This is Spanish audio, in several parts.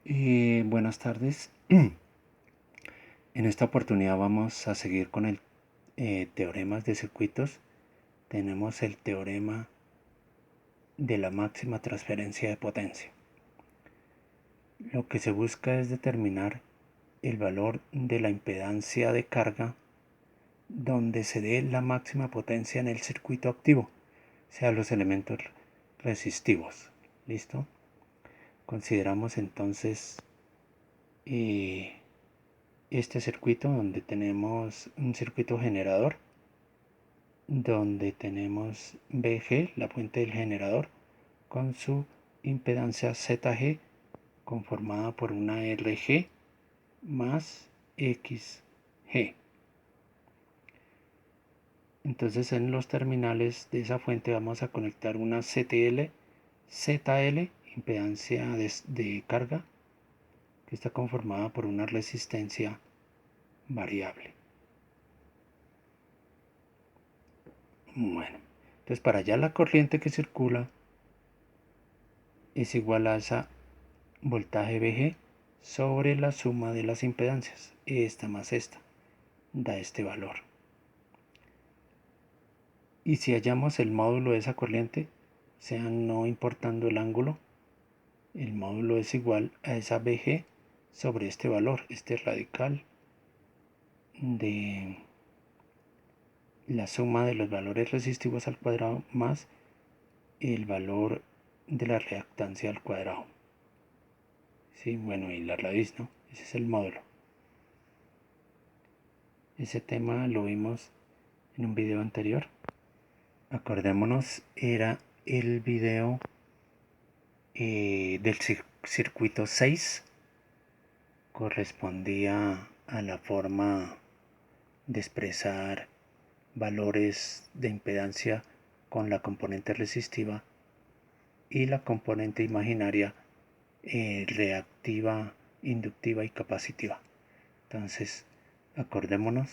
Buenas tardes. En esta oportunidad vamos a seguir con el teoremas de circuitos. Tenemos el teorema de la máxima transferencia de potencia. Lo que se busca es determinar el valor de la impedancia de carga donde se dé la máxima potencia en el circuito activo, sea los elementos resistivos. ¿Listo? Consideramos entonces este circuito donde tenemos un circuito generador, donde tenemos VG, la fuente del generador, con su impedancia ZG conformada por una RG más XG. Entonces en los terminales de esa fuente vamos a conectar una ZL, impedancia de carga, que está conformada por una resistencia variable. Bueno, entonces para allá la corriente que circula es igual a esa voltaje VG sobre la suma de las impedancias, esta más esta, da este valor. Y si hallamos el módulo de esa corriente, sea no importando el ángulo, el módulo es igual a esa VG sobre este valor, este radical de la suma de los valores resistivos al cuadrado más el valor de la reactancia al cuadrado. Sí, bueno, y la raíz, ¿no? Ese es el módulo. Ese tema lo vimos en un video anterior. Acordémonos, era el video del circuito 6. Correspondía a la forma de expresar valores de impedancia con la componente resistiva y la componente imaginaria reactiva, inductiva y capacitiva. Entonces, acordémonos.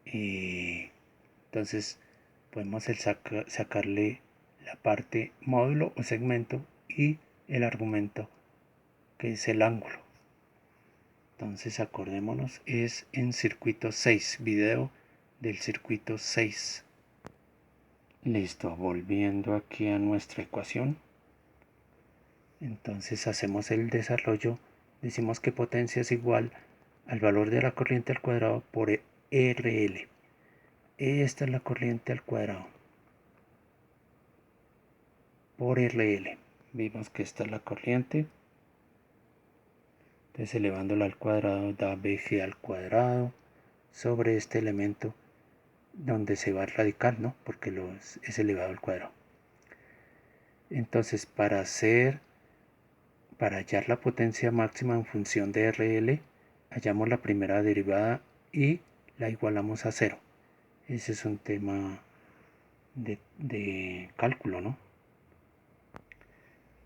Entonces, podemos sacarle la parte módulo o segmento y el argumento, que es el ángulo. Entonces, acordémonos, es en circuito 6, video del circuito 6. Listo, volviendo aquí a nuestra ecuación. Entonces hacemos el desarrollo, decimos que potencia es igual al valor de la corriente al cuadrado por RL. Esta es la corriente al cuadrado por RL. Vimos que esta es la corriente. Entonces elevándola al cuadrado da VG al cuadrado sobre este elemento donde se va el radical, ¿no? Porque es elevado al cuadrado. Entonces para hallar la potencia máxima en función de RL, hallamos la primera derivada y la igualamos a 0. Ese es un tema de cálculo, ¿no?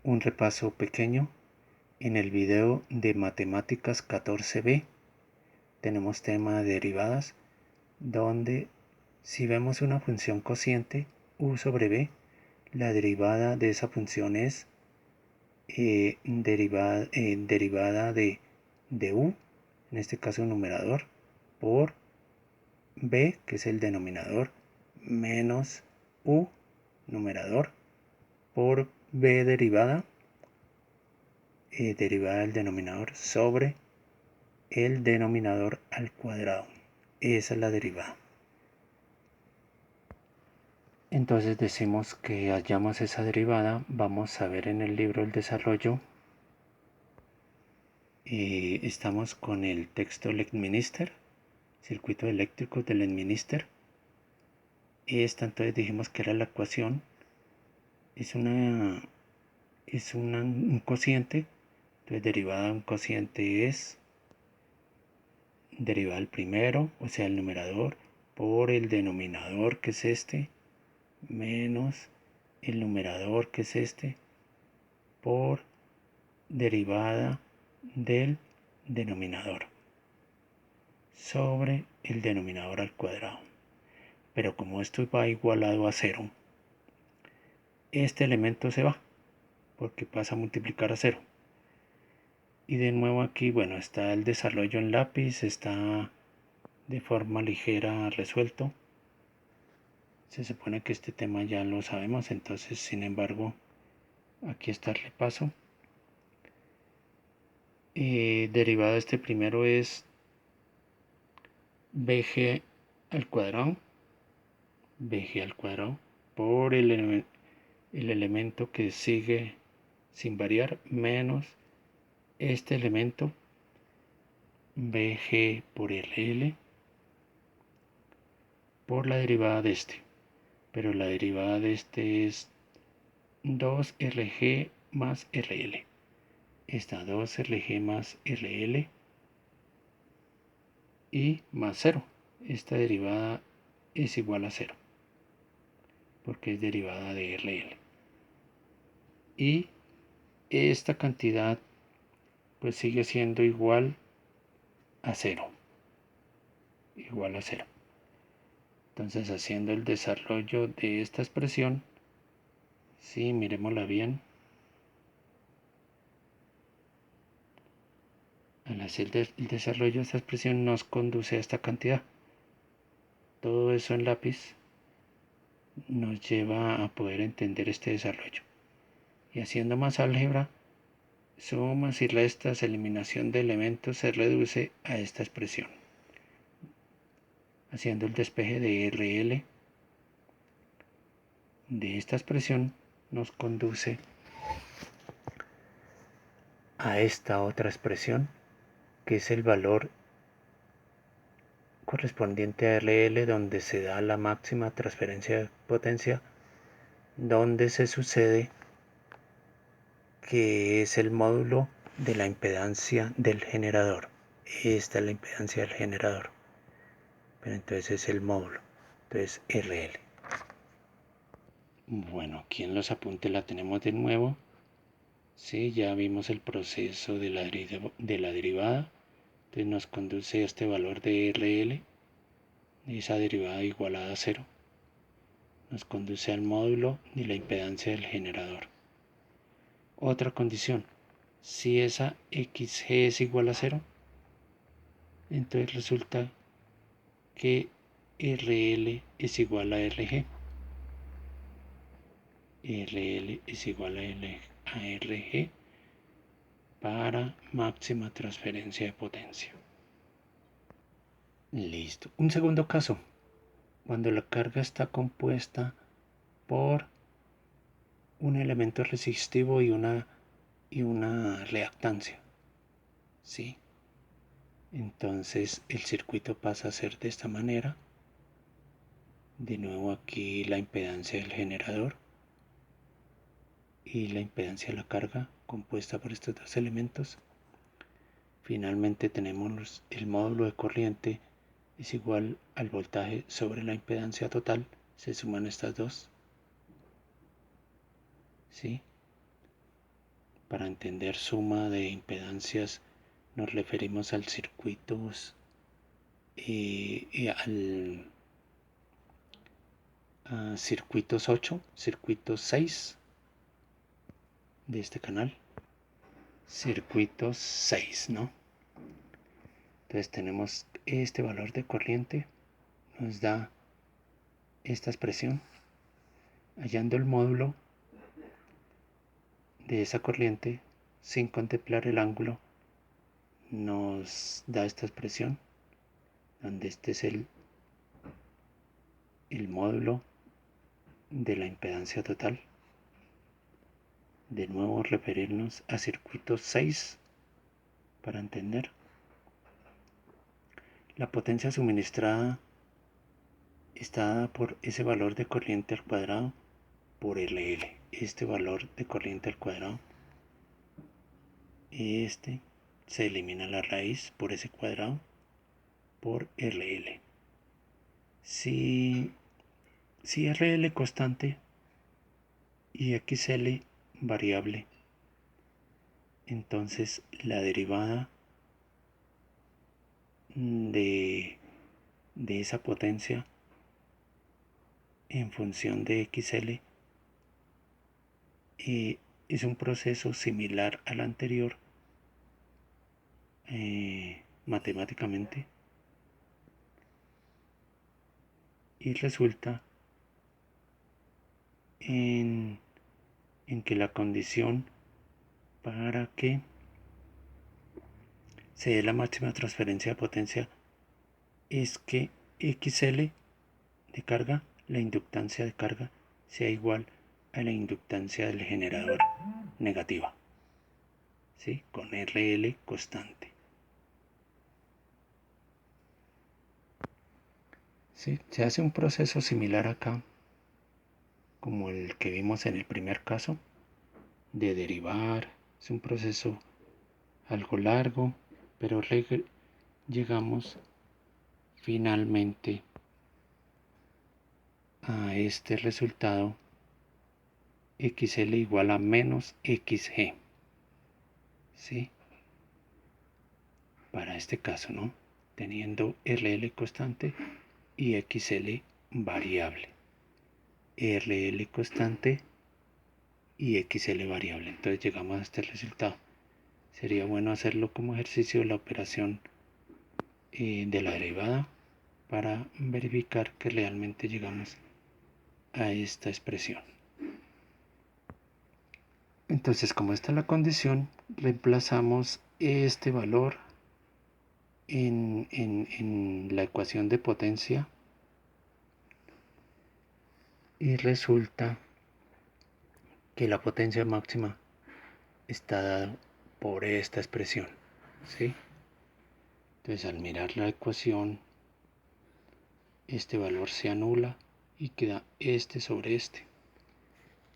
Un repaso pequeño. En el video de matemáticas 14b tenemos tema de derivadas, donde si vemos una función cociente u sobre b, la derivada de esa función es derivada de u, en este caso numerador, por b, que es el denominador, menos u, numerador, por b derivada del denominador sobre el denominador al cuadrado. Esa es la derivada. Entonces decimos que hallamos esa derivada. Vamos a ver en el libro el desarrollo. Estamos con el texto Leckminister, circuito eléctrico del Leckminister. Esta entonces dijimos que era la ecuación. Es un cociente. Entonces derivada de un cociente es derivada del primero, o sea el numerador, por el denominador, que es este, menos el numerador, que es este, por derivada del denominador sobre el denominador al cuadrado. Pero como esto va igualado a 0, este elemento se va porque pasa a multiplicar a 0. Y de nuevo aquí, bueno, está el desarrollo en lápiz, está de forma ligera resuelto. Se supone que este tema ya lo sabemos, entonces sin embargo aquí está el repaso. Derivada de este primero es bg al cuadrado, por el elemento que sigue sin variar menos este elemento bg por rl por la derivada de este, pero la derivada de este es 2rg más rl. Esta 2rg más rl y más 0. Esta derivada es igual a 0 porque es derivada de rl. Y esta cantidad pues sigue siendo igual a 0. Igual a 0. Entonces, haciendo el desarrollo de esta expresión, sí, miremosla bien. Al hacer el desarrollo de esta expresión nos conduce a esta cantidad. Todo eso en lápiz nos lleva a poder entender este desarrollo. Y haciendo más álgebra, sumas y restas, eliminación de elementos se reduce a esta expresión. Haciendo el despeje de RL de esta expresión nos conduce a esta otra expresión que es el valor correspondiente a RL donde se da la máxima transferencia de potencia, donde se sucede que es el módulo de la impedancia del generador. Esta es la impedancia del generador, pero entonces es el módulo, entonces RL. Bueno, aquí en los apuntes la tenemos de nuevo. Sí, ya vimos el proceso de la derivada. Entonces nos conduce a este valor de RL, esa derivada igualada a 0. Nos conduce al módulo de la impedancia del generador. Otra condición, si esa xg es igual a 0, entonces resulta que RL es igual a RG. RL es igual a RG para máxima transferencia de potencia. Listo. Un segundo caso, cuando la carga está compuesta por un elemento resistivo y una reactancia, ¿sí? Entonces el circuito pasa a ser de esta manera. De nuevo aquí la impedancia del generador y la impedancia de la carga compuesta por estos dos elementos. Finalmente tenemos el módulo de corriente es igual al voltaje sobre la impedancia total. Se suman estas dos, ¿sí? Para entender suma de impedancias nos referimos al circuitos a circuitos 8, circuitos 6 de este canal, circuitos 6, ¿no? Entonces tenemos este valor de corriente, nos da esta expresión, hallando el módulo de esa corriente sin contemplar el ángulo, nos da esta expresión, donde este es el módulo de la impedancia total. De nuevo referirnos a circuito 6 para entender. La potencia suministrada está dada por ese valor de corriente al cuadrado por LL. Este valor de corriente al cuadrado, este se elimina la raíz por ese cuadrado por RL. Si RL constante y XL variable, entonces la derivada de esa potencia en función de XL es un proceso similar al anterior, matemáticamente, y resulta en que la condición para que se dé la máxima transferencia de potencia es que XL de carga, la inductancia de carga, sea igual a la inductancia del generador negativa, ¿sí? Con RL constante. ¿Sí? Se hace un proceso similar acá, como el que vimos en el primer caso, de derivar. Es un proceso algo largo, pero llegamos finalmente a este resultado, XL igual a menos XG, ¿sí? Para este caso, ¿no? Teniendo RL constante y XL variable. RL constante y XL variable. Entonces llegamos a este resultado. Sería bueno hacerlo como ejercicio de la operación de la derivada para verificar que realmente llegamos a esta expresión. Entonces, como está la condición, reemplazamos este valor en la ecuación de potencia y resulta que la potencia máxima está dada por esta expresión, ¿sí? Entonces, al mirar la ecuación, este valor se anula y queda este sobre este,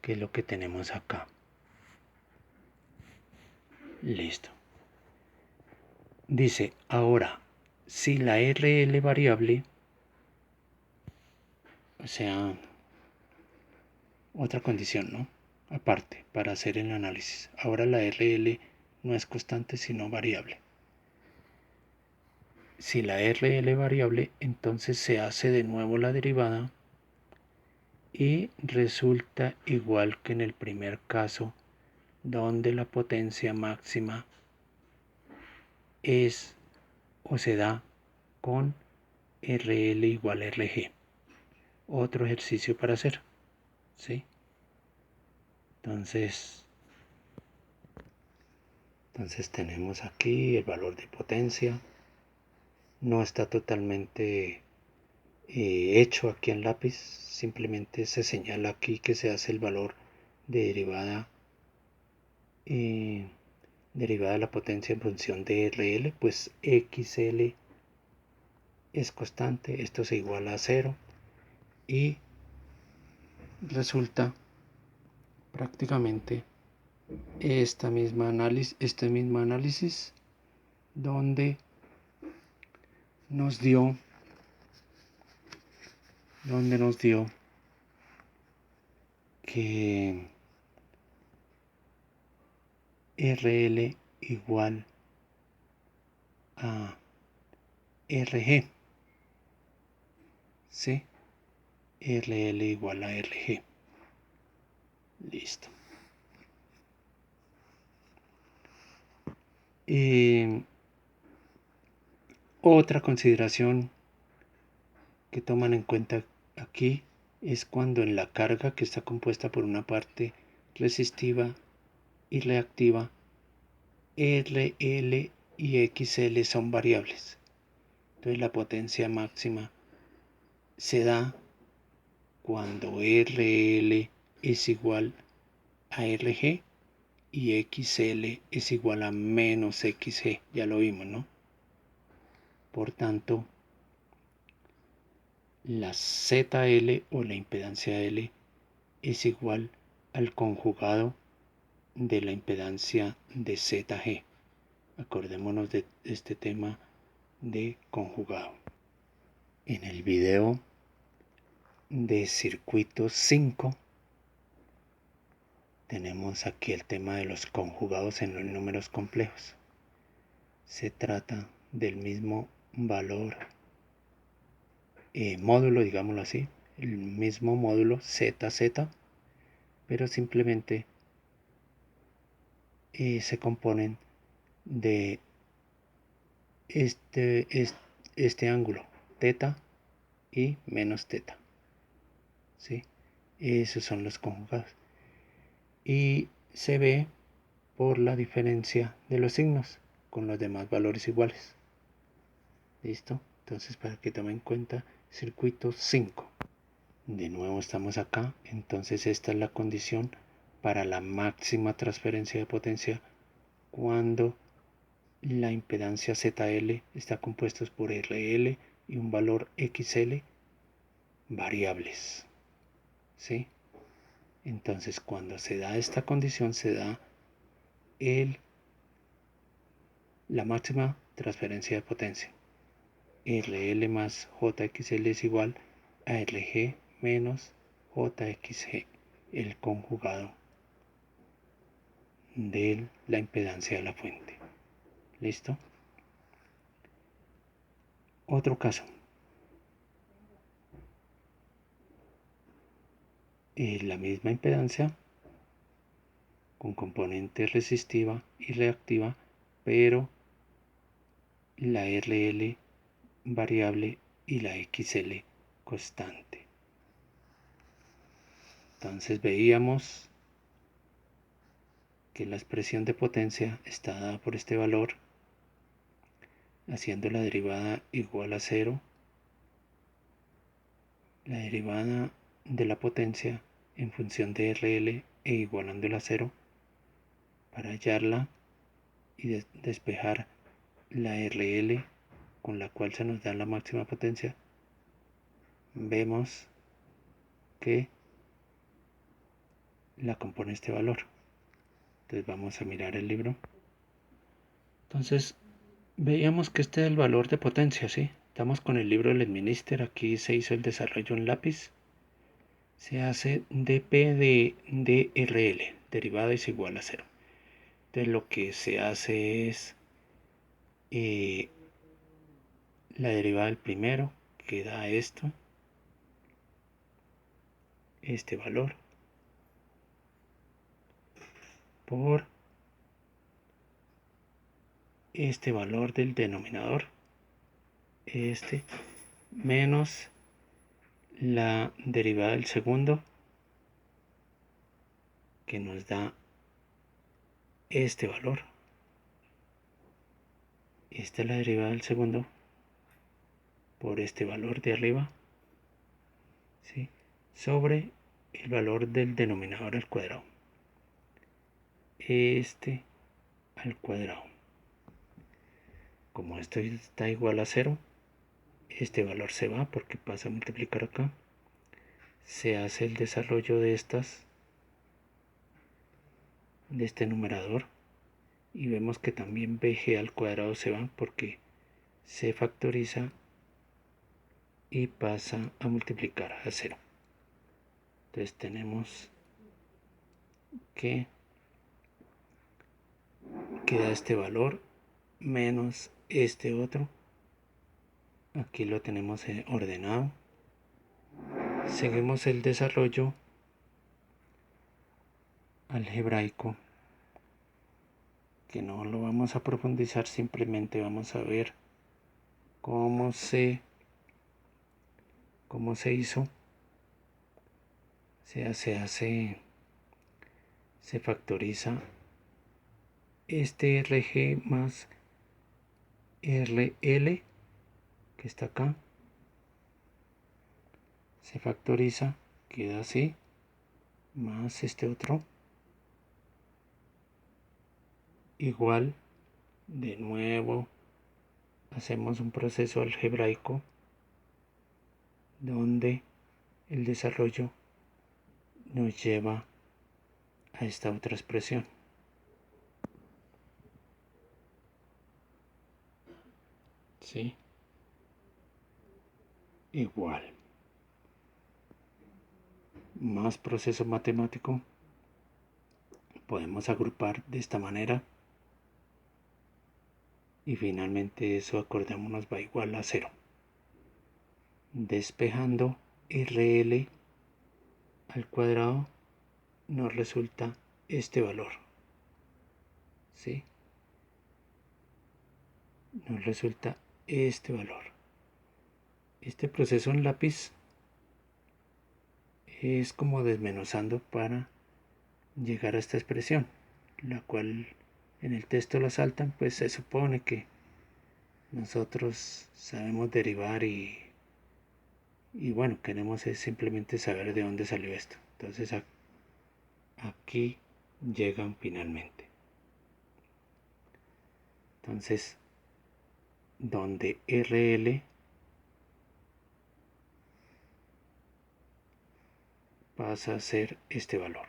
que es lo que tenemos acá. Listo. Dice, ahora, si la RL variable, o sea, otra condición, ¿no? Aparte, para hacer el análisis. Ahora la RL no es constante, sino variable. Si la RL variable, entonces se hace de nuevo la derivada y resulta igual que en el primer caso, donde la potencia máxima es o se da con RL igual a RG. Otro ejercicio para hacer, ¿sí? Entonces tenemos aquí el valor de potencia. No está totalmente hecho aquí en lápiz, simplemente se señala aquí que se hace el valor de derivada de la potencia en función de RL, pues XL es constante, esto se iguala a 0 y resulta prácticamente este mismo análisis donde nos dio que RL igual a RG, ¿sí? RL igual a RG. Listo. Otra consideración que toman en cuenta aquí es cuando en la carga, que está compuesta por una parte resistiva y reactiva, RL y XL son variables. Entonces la potencia máxima se da cuando RL es igual a RG y XL es igual a menos XG. Ya lo vimos, ¿no? Por tanto, la ZL o la impedancia L es igual al conjugado de la impedancia de ZG. Acordémonos de este tema de conjugado. En el video de circuito 5 tenemos aquí el tema de los conjugados en los números complejos. Se trata del mismo valor módulo, digámoslo así, el mismo módulo ZZ, pero simplemente se componen de este ángulo, teta y menos teta, ¿sí? Esos son los conjugados. Y se ve por la diferencia de los signos con los demás valores iguales. ¿Listo? Entonces, para que tomen en cuenta, circuito 5. De nuevo estamos acá. Entonces, esta es la condición para la máxima transferencia de potencia cuando la impedancia ZL está compuesta por RL y un valor XL variables. ¿Sí? Entonces, cuando se da esta condición, se da la máxima transferencia de potencia. RL más JXL es igual a RG menos JXG, el conjugado de la impedancia de la fuente. ¿Listo? Otro caso. La misma impedancia con componente resistiva y reactiva, pero la RL variable y la XL constante. Entonces veíamos que la expresión de potencia está dada por este valor, haciendo la derivada igual a 0, la derivada de la potencia en función de RL e igualándola a 0 para hallarla y despejar la RL con la cual se nos da la máxima potencia. Vemos que la compone este valor. Entonces vamos a mirar el libro. Entonces veíamos que este es el valor de potencia, ¿sí? Estamos con el libro del Minister. Aquí se hizo el desarrollo en lápiz. Se hace dp de dRL, derivada es igual a 0. Entonces lo que se hace es la derivada del primero, que da esto, este valor, por este valor del denominador, este, menos la derivada del segundo, que nos da este valor. Esta es la derivada del segundo por este valor de arriba, ¿sí? Sobre el valor del denominador al cuadrado. Este al cuadrado. Como esto está igual a 0, este valor se va porque pasa a multiplicar acá. Se hace el desarrollo de este numerador y vemos que también bg al cuadrado se va porque se factoriza y pasa a multiplicar a 0. Entonces tenemos que queda este valor menos este otro. Aquí lo tenemos ordenado. Seguimos el desarrollo algebraico, que no lo vamos a profundizar, simplemente vamos a ver cómo se hizo. Se factoriza este RG más RL que está acá, se factoriza, queda así, más este otro, igual. De nuevo hacemos un proceso algebraico donde el desarrollo nos lleva a esta otra expresión. ¿Sí? Igual. Más proceso matemático. Podemos agrupar de esta manera. Y finalmente eso, acordémonos, va igual a 0. Despejando RL al cuadrado nos resulta este valor. ¿Sí? nos resulta este valor. Este proceso en lápiz es como desmenuzando para llegar a esta expresión, la cual en el texto la saltan, pues se supone que nosotros sabemos derivar y bueno, queremos es simplemente saber de dónde salió esto. Entonces aquí llegan finalmente. Entonces, donde RL pasa a ser este valor.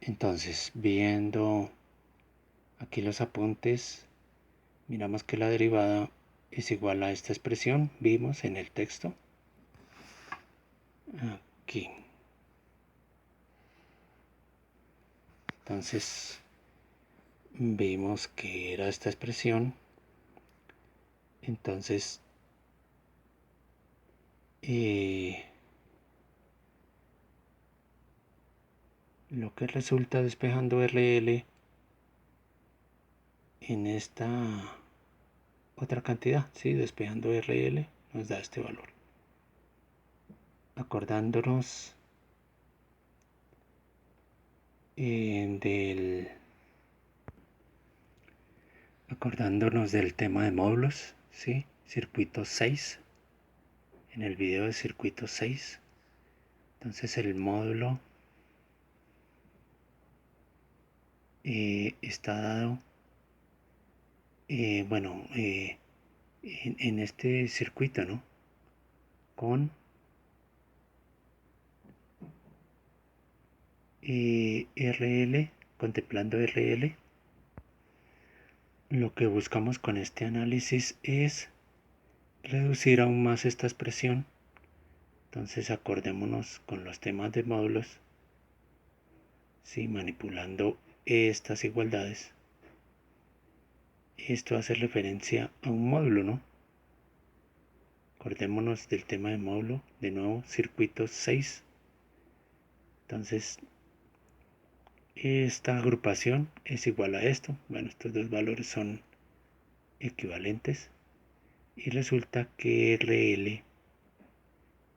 Entonces, viendo aquí los apuntes, miramos que la derivada es igual a esta expresión, vimos en el texto. Aquí. Entonces, vimos que era esta expresión. Entonces, lo que resulta despejando RL en esta otra cantidad, ¿sí? Despejando RL nos da este valor. Acordándonos del tema de módulos, ¿sí? Circuito 6, en el video de circuito 6. Entonces el módulo está dado, en este circuito, ¿no? Con RL, contemplando RL. Lo que buscamos con este análisis es reducir aún más esta expresión. Entonces acordémonos con los temas de módulos, ¿sí? Manipulando estas igualdades. Esto hace referencia a un módulo, ¿no? Acordémonos del tema de módulo, de nuevo, circuito 6. Entonces, esta agrupación es igual a esto. Bueno, estos dos valores son equivalentes. Y resulta que RL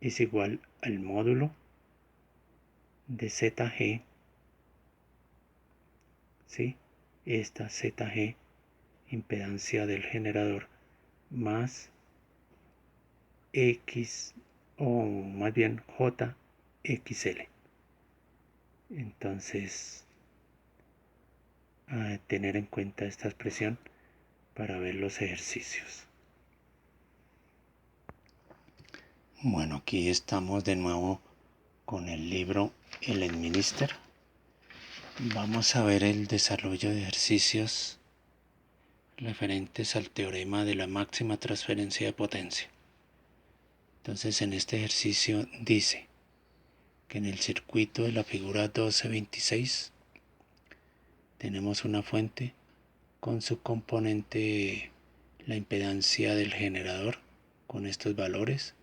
es igual al módulo de ZG, ¿sí? Esta ZG, impedancia del generador, más X, o más bien JXL. Entonces, a tener en cuenta esta expresión para ver los ejercicios. Bueno, aquí estamos de nuevo con el libro El Administer. Vamos a ver el desarrollo de ejercicios referentes al teorema de la máxima transferencia de potencia. Entonces, en este ejercicio dice que en el circuito de la figura 1226 tenemos una fuente con su componente, la impedancia del generador, con estos valores,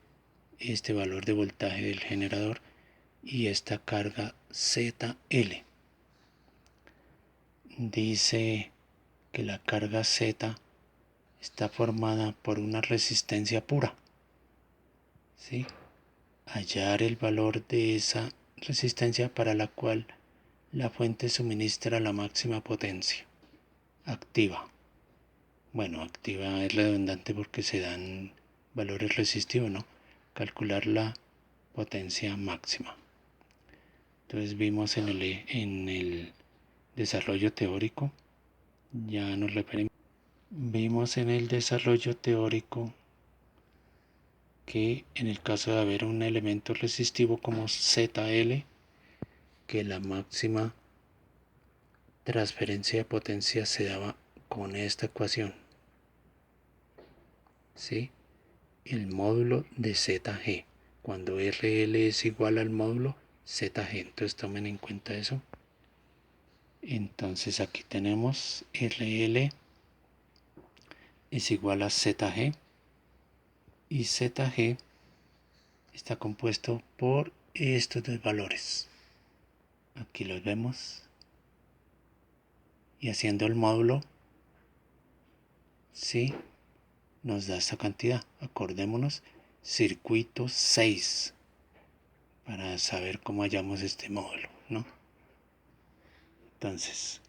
este valor de voltaje del generador y esta carga ZL. Dice que la carga Z está formada por una resistencia pura, ¿sí? Hallar el valor de esa resistencia para la cual la fuente suministra la máxima potencia activa. Bueno, activa es redundante porque se dan valores resistivos, ¿no? Calcular la potencia máxima. Entonces vimos en el desarrollo teórico, ya nos referimos. Vimos en el desarrollo teórico que en el caso de haber un elemento resistivo como ZL, que la máxima transferencia de potencia se daba con esta ecuación, ¿sí? El módulo de ZG, cuando RL es igual al módulo ZG, entonces tomen en cuenta eso. Entonces aquí tenemos RL es igual a ZG y ZG está compuesto por estos dos valores. Aquí los vemos. Y haciendo el módulo ¿sí? Nos da esta cantidad. Acordémonos, circuito 6, para saber cómo hallamos este módulo, ¿no? Entonces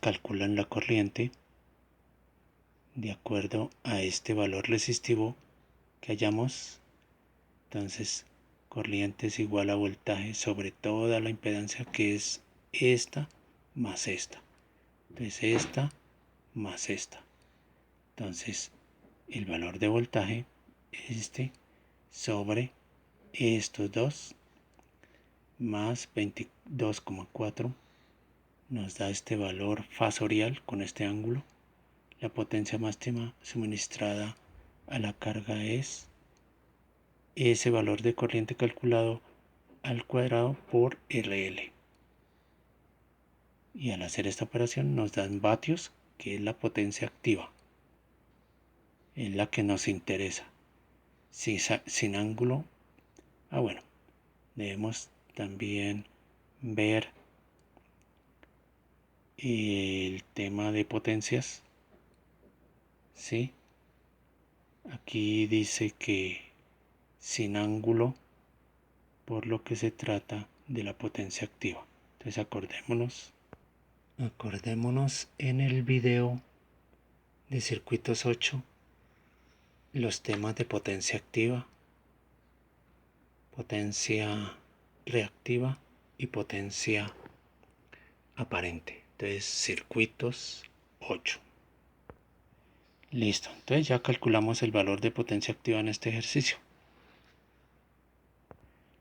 calculan la corriente de acuerdo a este valor resistivo que hallamos. Entonces, corriente es igual a voltaje sobre toda la impedancia, que es esta más esta. Entonces, esta más esta. Entonces, el valor de voltaje, este, sobre estos dos, más 22,4, nos da este valor fasorial con este ángulo. La potencia máxima suministrada a la carga es ese valor de corriente calculado al cuadrado por RL. Y al hacer esta operación nos dan vatios, que es la potencia activa. Es la que nos interesa. Sin ángulo. Bueno, debemos también ver el tema de potencias. ¿Sí? Aquí dice que sin ángulo, por lo que se trata de la potencia activa. Entonces acordémonos en el video de circuitos 8 los temas de potencia activa, potencia reactiva y potencia aparente. Entonces, circuitos 8. Listo. Entonces ya calculamos el valor de potencia activa en este ejercicio.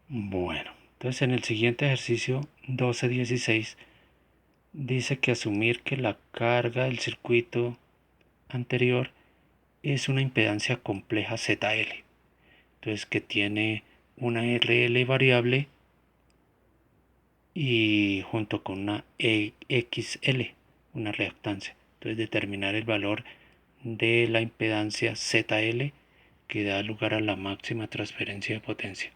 Bueno, entonces en el siguiente ejercicio 12.16 dice que asumir que la carga del circuito anterior es una impedancia compleja ZL. Entonces que tiene una RL variable y junto con una XL, una reactancia. Entonces determinar el valor de la impedancia ZL que da lugar a la máxima transferencia de potencia.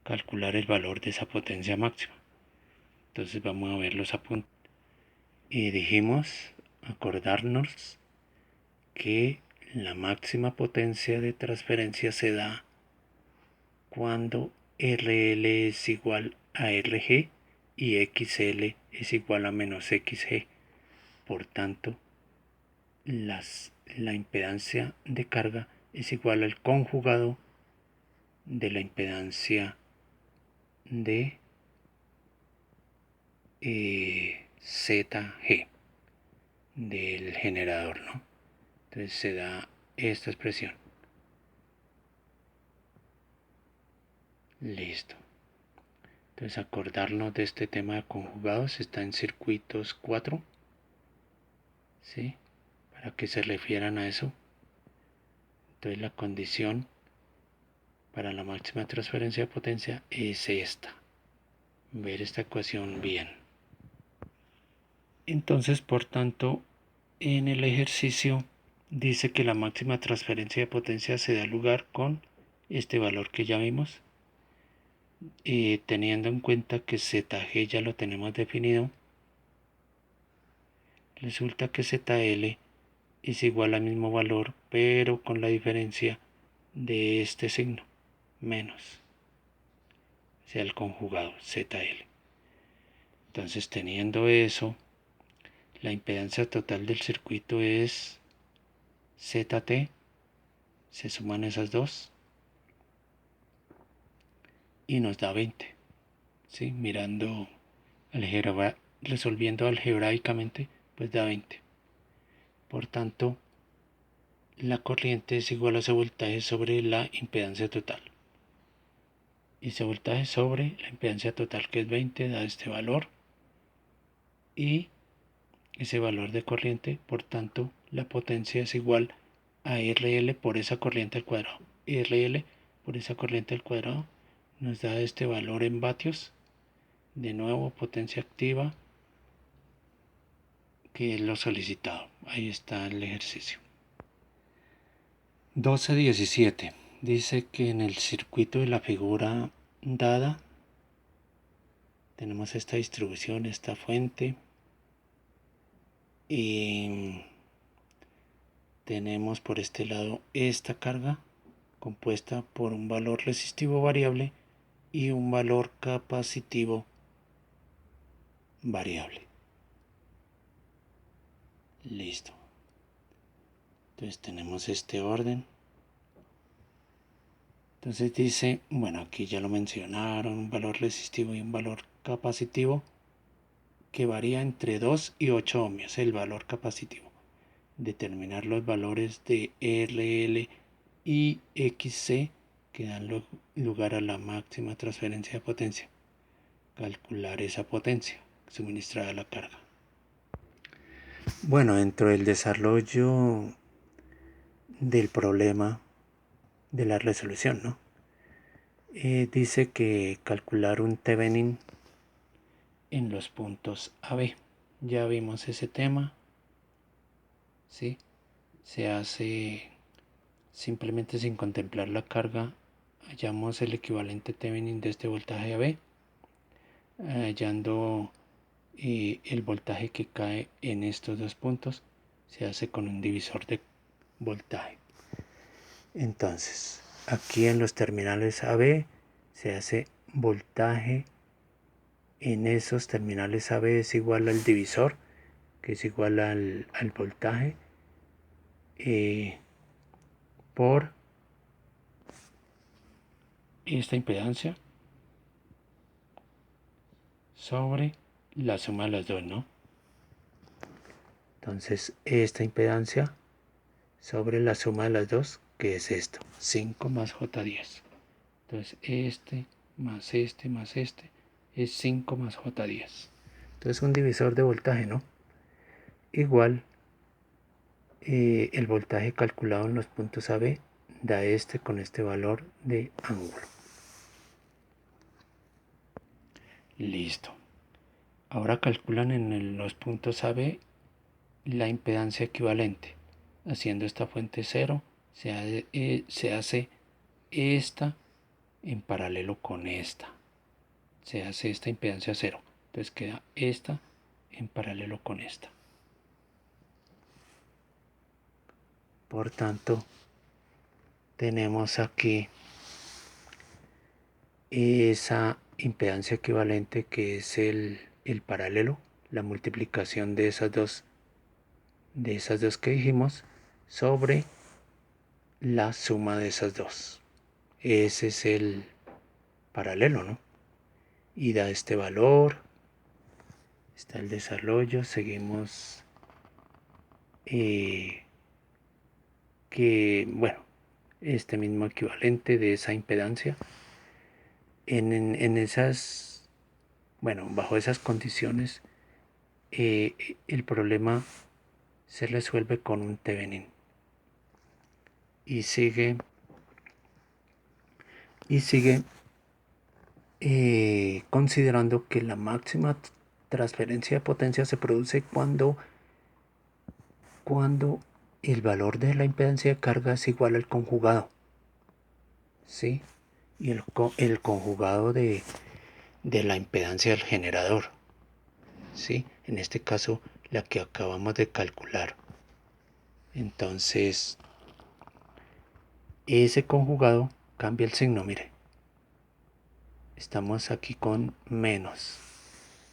Calcular el valor de esa potencia máxima. Entonces vamos a ver los apuntes. Y dijimos, acordarnos que la máxima potencia de transferencia se da cuando RL es igual a RG y XL es igual a menos XG. Por tanto, la impedancia de carga es igual al conjugado de la impedancia de ZG del generador, ¿no? Entonces se da esta expresión. Listo. Entonces acordarnos de este tema de conjugados está en circuitos 4, ¿sí? Para que se refieran a eso. Entonces la condición para la máxima transferencia de potencia es esta. Ver esta ecuación bien. Entonces, por tanto, en el ejercicio dice que la máxima transferencia de potencia se da lugar con este valor que ya vimos. Teniendo en cuenta que ZG ya lo tenemos definido, resulta que ZL es igual al mismo valor, pero con la diferencia de este signo, menos, o sea, el conjugado ZL. Entonces, teniendo eso, la impedancia total del circuito es ZT, se suman esas dos y nos da 20. ¿Sí? Resolviendo algebraicamente, pues da 20. Por tanto, la corriente es igual a ese voltaje sobre la impedancia total. Y ese voltaje sobre la impedancia total, que es 20, da este valor. Y ese valor de corriente, por tanto, la potencia es igual a RL por esa corriente al cuadrado. RL por esa corriente al cuadrado nos da este valor en vatios. De nuevo, potencia activa, que es lo solicitado. Ahí está el ejercicio. 12.17 dice que en el circuito de la figura dada tenemos esta distribución, esta fuente, y tenemos por este lado esta carga compuesta por un valor resistivo variable y un valor capacitivo variable. Listo. Entonces tenemos este orden. Entonces dice, bueno, aquí ya lo mencionaron, un valor resistivo y un valor capacitivo que varía entre 2 y 8 ohmios, el valor capacitivo. Determinar los valores de RL y XC que dan lugar a la máxima transferencia de potencia. Calcular esa potencia suministrada a la carga. Bueno, dentro del desarrollo del problema de la resolución, ¿no? Dice que calcular un Thevenin en los puntos AB. Ya vimos ese tema, ¿sí? Se hace simplemente sin contemplar la carga. Hallamos el equivalente Thevenin de este voltaje AB, hallando el voltaje que cae en estos dos puntos. Se hace con un divisor de voltaje. Entonces, aquí en los terminales AB se hace voltaje en esos terminales AB es igual al divisor, que es igual al voltaje, por esta impedancia sobre la suma de las dos, ¿no? Entonces, esta impedancia sobre la suma de las dos, que es esto, 5 más J10. Entonces, este más este es 5 más J10. Entonces, un divisor de voltaje, ¿no? Igual, el voltaje calculado en los puntos AB da este con este valor de ángulo. Listo. Ahora calculan en los puntos AB la impedancia equivalente. Haciendo esta fuente 0, se hace esta en paralelo con esta. Se hace esta impedancia 0. Entonces queda esta en paralelo con esta. Por tanto, tenemos aquí esa impedancia equivalente que es el paralelo, la multiplicación de esas dos que dijimos sobre la suma de esas dos. Ese es el paralelo, ¿no? Y da este valor. Está el desarrollo. Seguimos que, bueno, este mismo equivalente de esa impedancia. En esas, bueno, bajo esas condiciones, el problema se resuelve con un Thevenin. Y sigue considerando que la máxima transferencia de potencia se produce cuando el valor de la impedancia de carga es igual al conjugado, ¿sí? Y el conjugado de la impedancia del generador, ¿sí? En este caso, la que acabamos de calcular. Entonces, ese conjugado cambia el signo, mire. Estamos aquí con menos.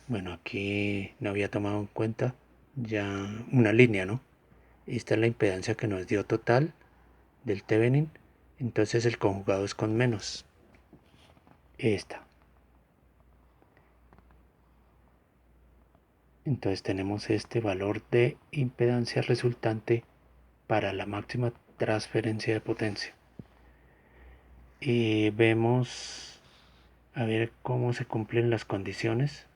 Bueno, aquí no había tomado en cuenta ya una línea, ¿no? Esta es la impedancia que nos dio total del Thevenin. Entonces el conjugado es con menos. Esta. Entonces tenemos este valor de impedancia resultante para la máxima transferencia de potencia. Y vemos a ver cómo se cumplen las condiciones.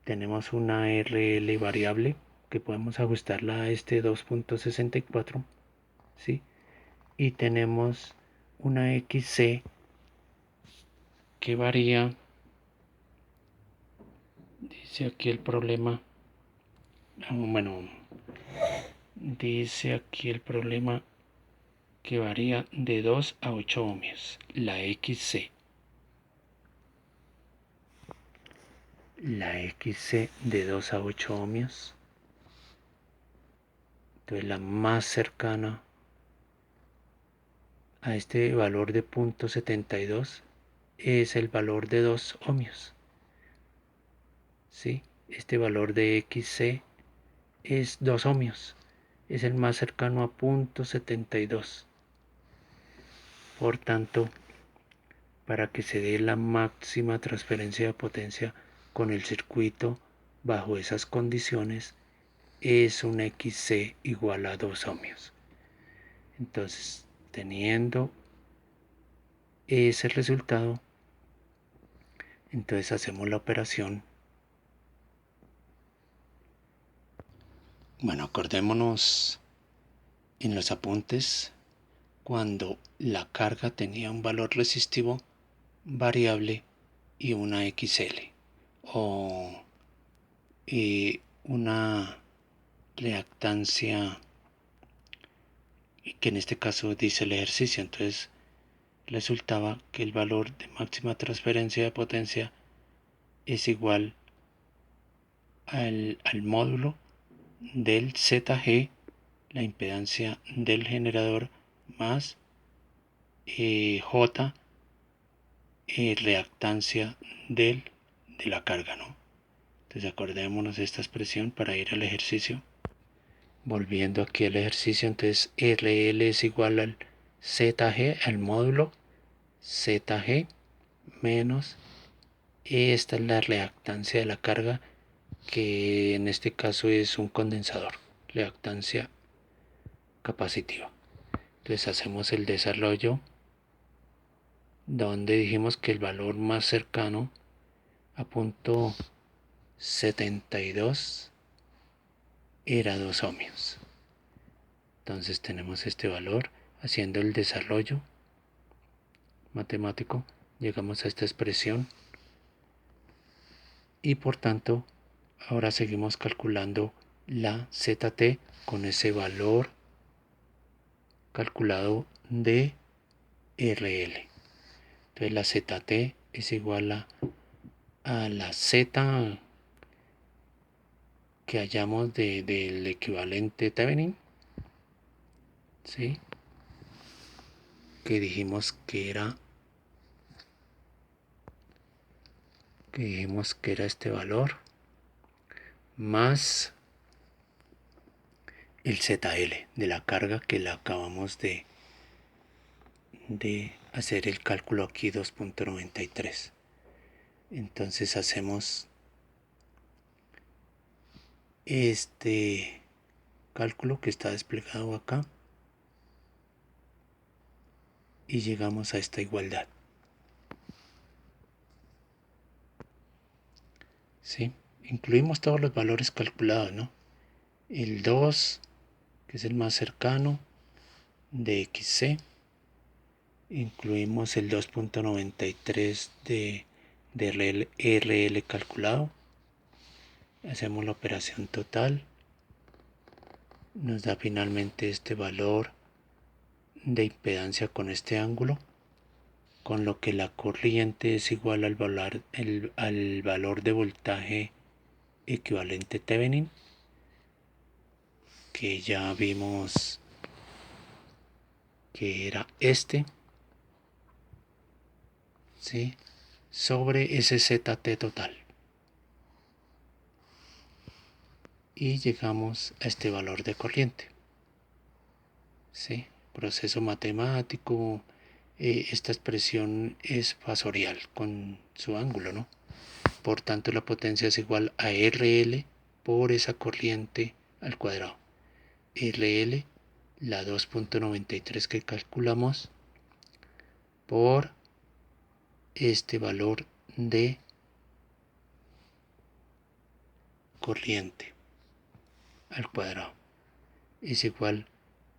Tenemos una RL variable que podemos ajustarla a este 2.64, ¿sí? Y tenemos una XC que varía. Dice aquí el problema. Bueno, dice aquí el problema que varía de 2 a 8 ohmios, la XC. La XC de 2 a 8 ohmios. Entonces la más cercana a este valor de 0.72 es el valor de 2 ohmios. ¿Sí? Este valor de XC es 2 ohmios. Es el más cercano a 0.72. Por tanto, para que se dé la máxima transferencia de potencia con el circuito bajo esas condiciones, es un XC igual a 2 ohmios. Entonces, teniendo ese resultado, entonces hacemos la operación. Bueno, acordémonos en los apuntes cuando la carga tenía un valor resistivo variable y una XL o una reactancia que en este caso dice el ejercicio. Entonces resultaba que el valor de máxima transferencia de potencia es igual al módulo del ZG, la impedancia del generador, más J, reactancia de la carga, ¿no? Entonces acordémonos de esta expresión para ir al ejercicio. Volviendo aquí al ejercicio, entonces RL es igual al ZG, al módulo ZG menos, esta es la reactancia de la carga, que en este caso es un condensador, reactancia capacitiva. Entonces hacemos el desarrollo donde dijimos que el valor más cercano a 0.72 era 2 ohmios. Entonces tenemos este valor. Haciendo el desarrollo matemático llegamos a esta expresión y por tanto ahora seguimos calculando la ZT con ese valor calculado de RL. Entonces la ZT es igual a la Z que hallamos del equivalente Thevenin, ¿sí? Que dijimos que era este valor más el ZL de la carga que la acabamos de hacer el cálculo aquí, 2.93. Entonces hacemos este cálculo que está desplegado acá y llegamos a esta igualdad. ¿Sí? Incluimos todos los valores calculados, ¿no? El 2, que es el más cercano, de XC. Incluimos el 2.93 de RL calculado. Hacemos la operación total. Nos da finalmente este valor de impedancia con este ángulo, con lo que la corriente es igual al valor de voltaje equivalente Thevenin, que ya vimos que era este, ¿sí? Sobre ese ZT total. Y llegamos a este valor de corriente. ¿Sí? Proceso matemático, esta expresión es fasorial con su ángulo, ¿no? Por tanto, la potencia es igual a RL por esa corriente al cuadrado. RL, la 2.93 que calculamos, por este valor de corriente al cuadrado es igual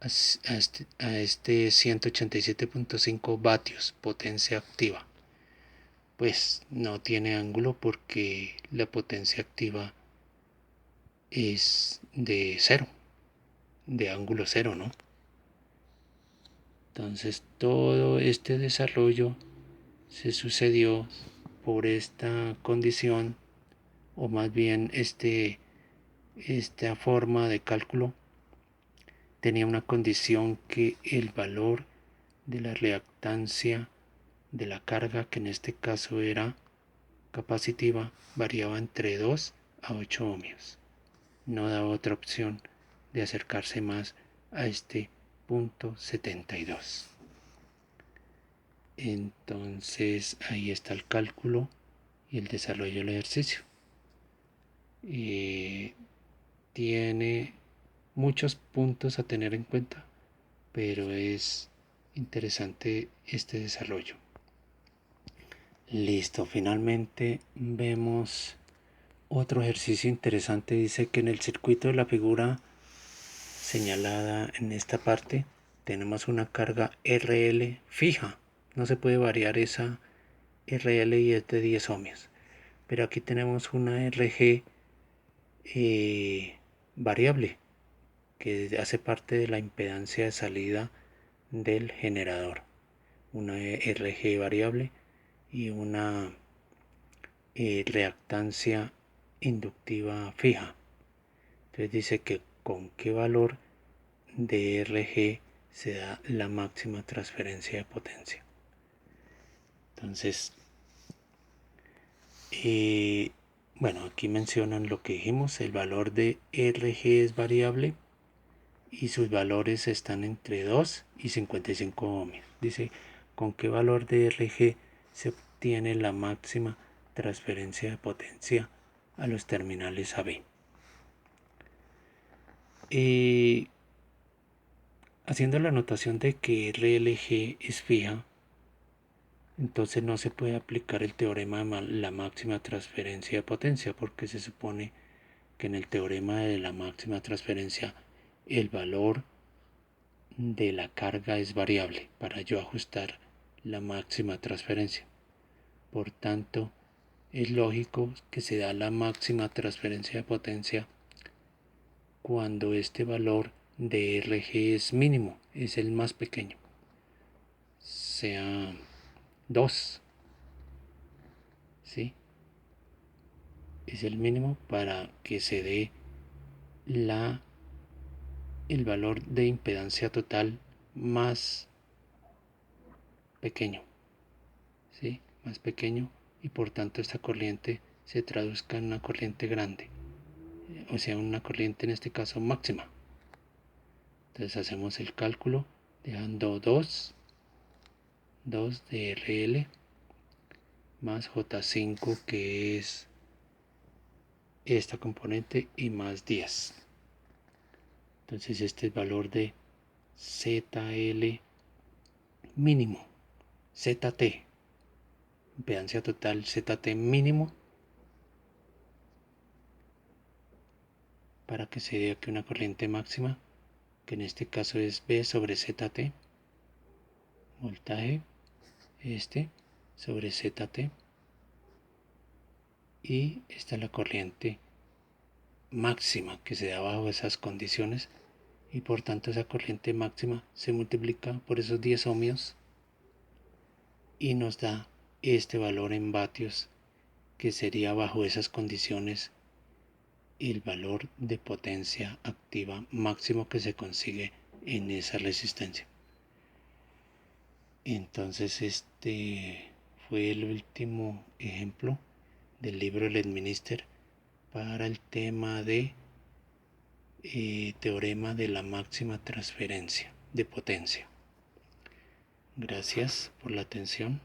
a este 187.5 vatios potencia activa. Pues no tiene ángulo porque la potencia activa es de cero, de ángulo cero, ¿no? Entonces todo este desarrollo se sucedió por esta condición, o más bien esta forma de cálculo tenía una condición que el valor de la reactancia de la carga, que en este caso era capacitiva, variaba entre 2 a 8 ohmios. No daba otra opción de acercarse más a este punto 72. Entonces ahí está el cálculo y el desarrollo del ejercicio. Tiene muchos puntos a tener en cuenta, pero es interesante este desarrollo. Listo, finalmente vemos otro ejercicio interesante. Dice que en el circuito de la figura señalada en esta parte tenemos una carga RL fija. No se puede variar esa RL y es de 10 ohmios. Pero aquí tenemos una RG variable que hace parte de la impedancia de salida del generador. Una RG variable y una reactancia inductiva fija. Entonces dice que con qué valor de RG se da la máxima transferencia de potencia. Entonces, bueno, aquí mencionan lo que dijimos, el valor de RG es variable y sus valores están entre 2 y 55 ohmios. Dice, ¿con qué valor de RG se obtiene la máxima transferencia de potencia a los terminales AB? Haciendo la anotación de que RLG es fija, entonces no se puede aplicar el teorema de la máxima transferencia de potencia, porque se supone que en el teorema de la máxima transferencia el valor de la carga es variable para yo ajustar la máxima transferencia. Por tanto, es lógico que se da la máxima transferencia de potencia cuando este valor de RG es mínimo, es el más pequeño, sea 2, ¿sí? Es el mínimo para que se dé el valor de impedancia total más pequeño, ¿sí? Más pequeño, y por tanto esta corriente se traduzca en una corriente grande, o sea, una corriente en este caso máxima. Entonces hacemos el cálculo dejando 2 de RL más J5, que es esta componente, y más 10. Entonces este es el valor de ZL mínimo, ZT, impedancia total ZT mínimo, para que se dé aquí una corriente máxima, que en este caso es V sobre ZT, voltaje sobre ZT, y esta es la corriente máxima que se da bajo esas condiciones, y por tanto esa corriente máxima se multiplica por esos 10 ohmios y nos da este valor en vatios, que sería bajo esas condiciones el valor de potencia activa máximo que se consigue en esa resistencia. Entonces este fue el último ejemplo del libro Ledminister para el tema de teorema de la máxima transferencia de potencia. Gracias por la atención.